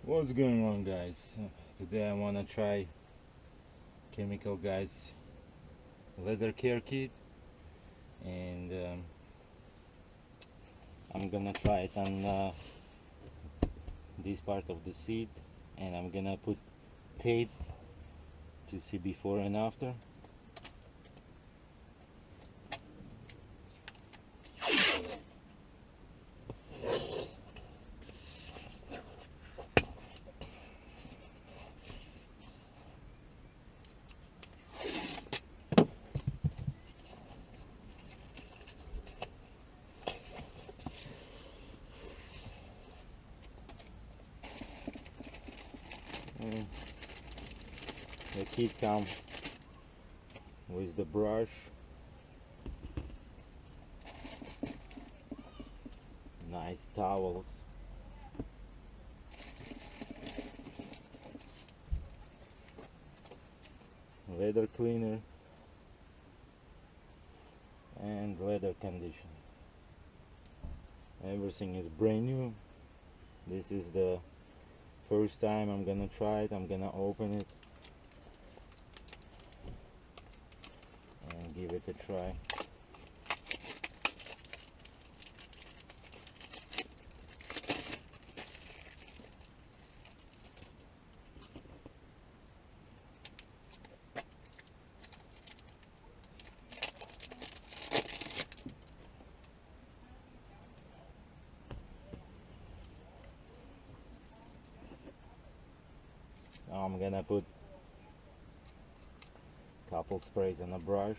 What's going on, guys? Today I want to try Chemical Guys leather care kit, and I'm gonna try it on this part of the seat, and I'm gonna put tape to see before and after. And the kit comes with the brush, nice towels, leather cleaner, and leather conditioner. Everything is brand new. This is the first time I'm gonna try it. I'm gonna open it and give it a try. Now I'm gonna put a couple sprays on a brush.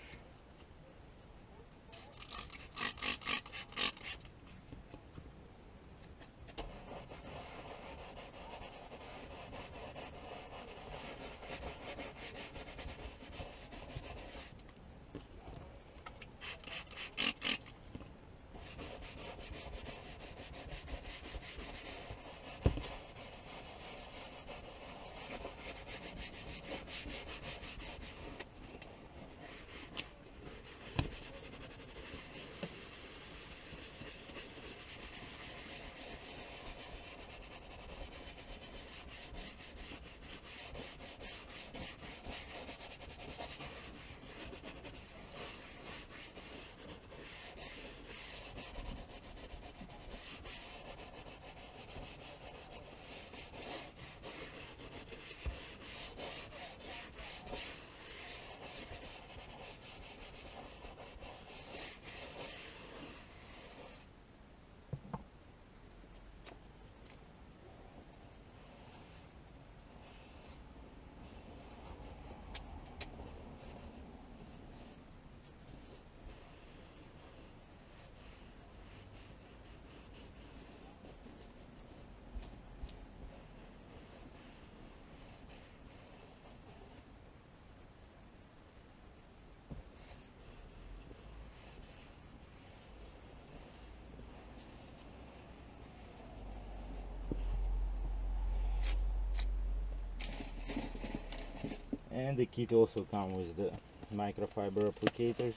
And the kit also comes with the microfiber applicators.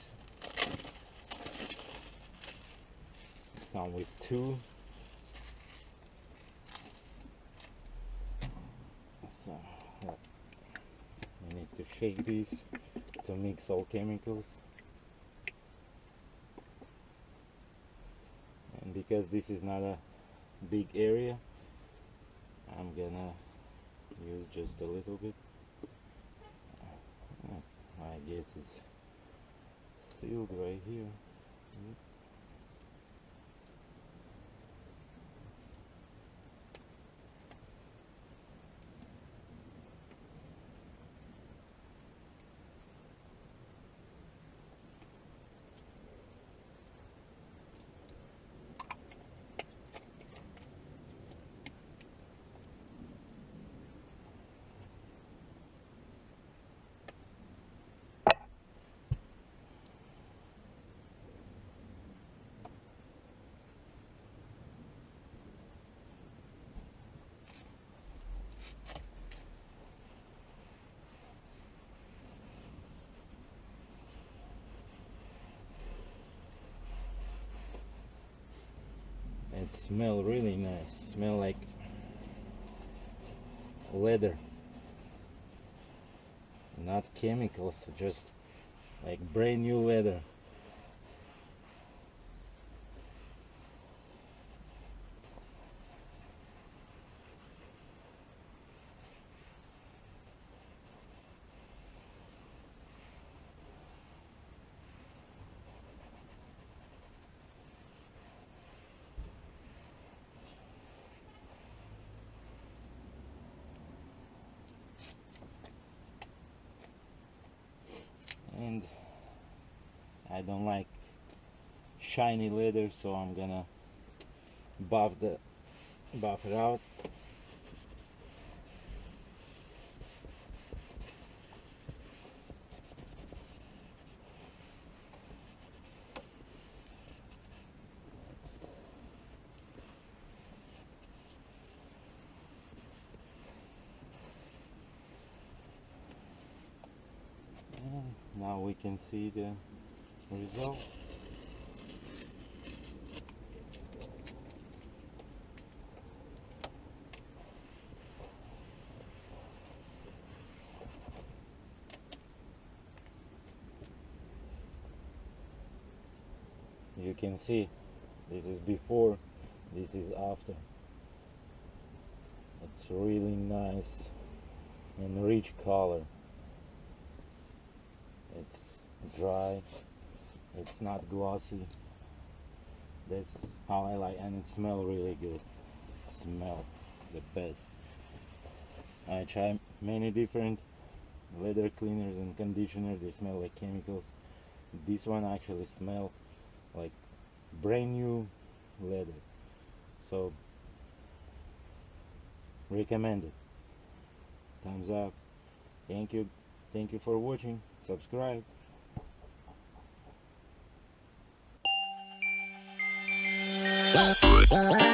Come with two. So you need to shake this to mix all chemicals. And because this is not a big area, I'm gonna use just a little bit. I guess it's sealed right here. It smells really nice. Smell like leather, not chemicals, just like brand new leather. And I don't like shiny leather, so I'm gonna buff it out. And now we can see the result. You can see this is before, this is after. It's really nice and rich color. It's dry, it's not glossy. That's how I like, and it smells really good. Smell the best. I tried many different leather cleaners and conditioners. They smell like chemicals. This one actually smells like brand new leather. So recommend it. Thumbs up. Thank you for watching. Subscribe. Bye.